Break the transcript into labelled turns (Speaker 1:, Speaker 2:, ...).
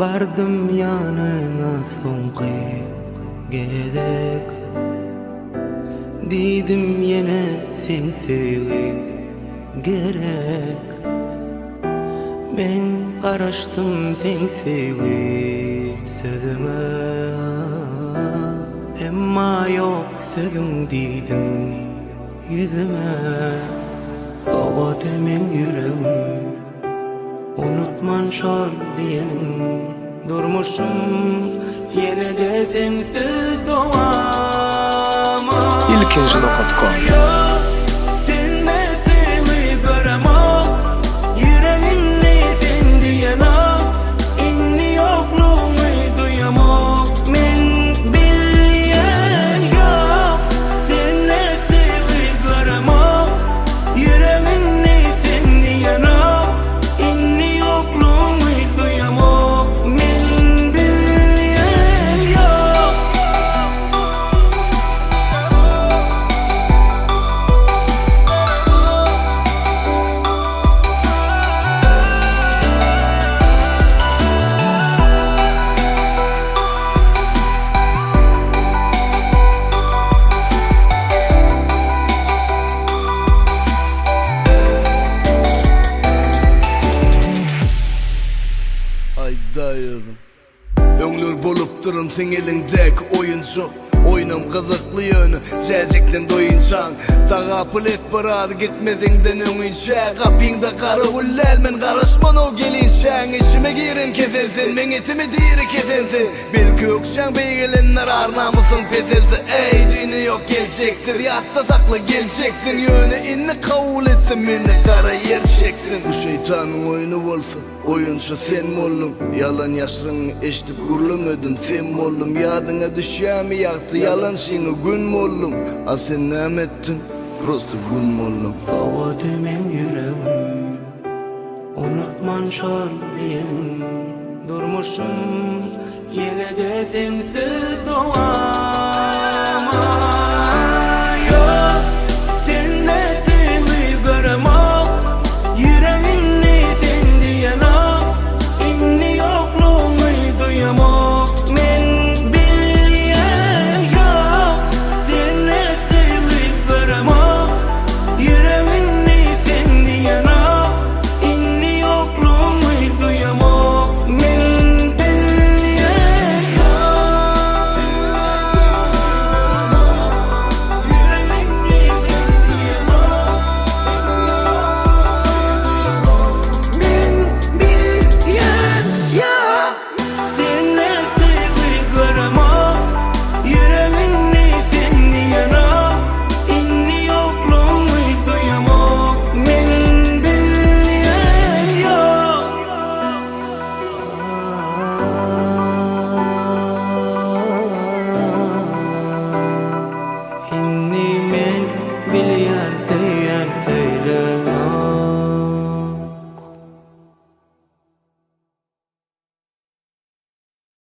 Speaker 1: Bardım yanına soňky gezek, didim yine sen sevgin gerek. Men garaşdym sen sevgi sözüňe, emma yok sözüň diýdim yüzüme. Soğudy men yüregim, unutman şol diyelim. Durmuşum yine de sensiz doğama.
Speaker 2: ilkinci.com
Speaker 1: Senle seni göremem, yüreğinle sen diyemem, inni yokluğumu duyamam. Men bilyen yok, senle seni göremem, yüreğinle sen diyemem, inni yokluğumu duyamam. Men bilyen yok.
Speaker 2: Aydayırım. Öňler bolup durun sen elindek oyuncu. Oynam kızıklı yönü, jejiklen doyunçan. Tagapıl et barad gitmezinden öňünçe. Kapyňda kara hullel men garaşman o gelinşan. İşime girin keselsin, men etimi diri kesensin. Belki ökşan beygelenler arnamısın peselsi. Ey dini yok geleceksin, yatta saklı geleceksin. Yönü inni kavul etsin, meni kara yerşeksin. Bu şeytanın oyunu bolsa, oyuncu sen mollum. Yalan yaşrını eşitip gurlamadım sen mollum. Yadına düşýämi ýaktı yalan şiňi gün mollum. A sen näme ettin? Prosto gün mollum.
Speaker 1: Soğudy men yüregim, unutman şol diyelim. Durmuşum yine de sensiz doğama. Yok, senle seni göremem, yüreğinle sen diyemem, inni yokluğumu duyamam. Men bilyen yok, senle seni göremem, yüreğinle sen diyemem, inni yokluğumu duyamam. Men bilyen yok, yüreğinle sen diyemem. Men bilyen yok, senle seni göremem, yüreğinle sen diyemem, inni yokluğumu duyamam. Men bilyen yok. Inni men bilýän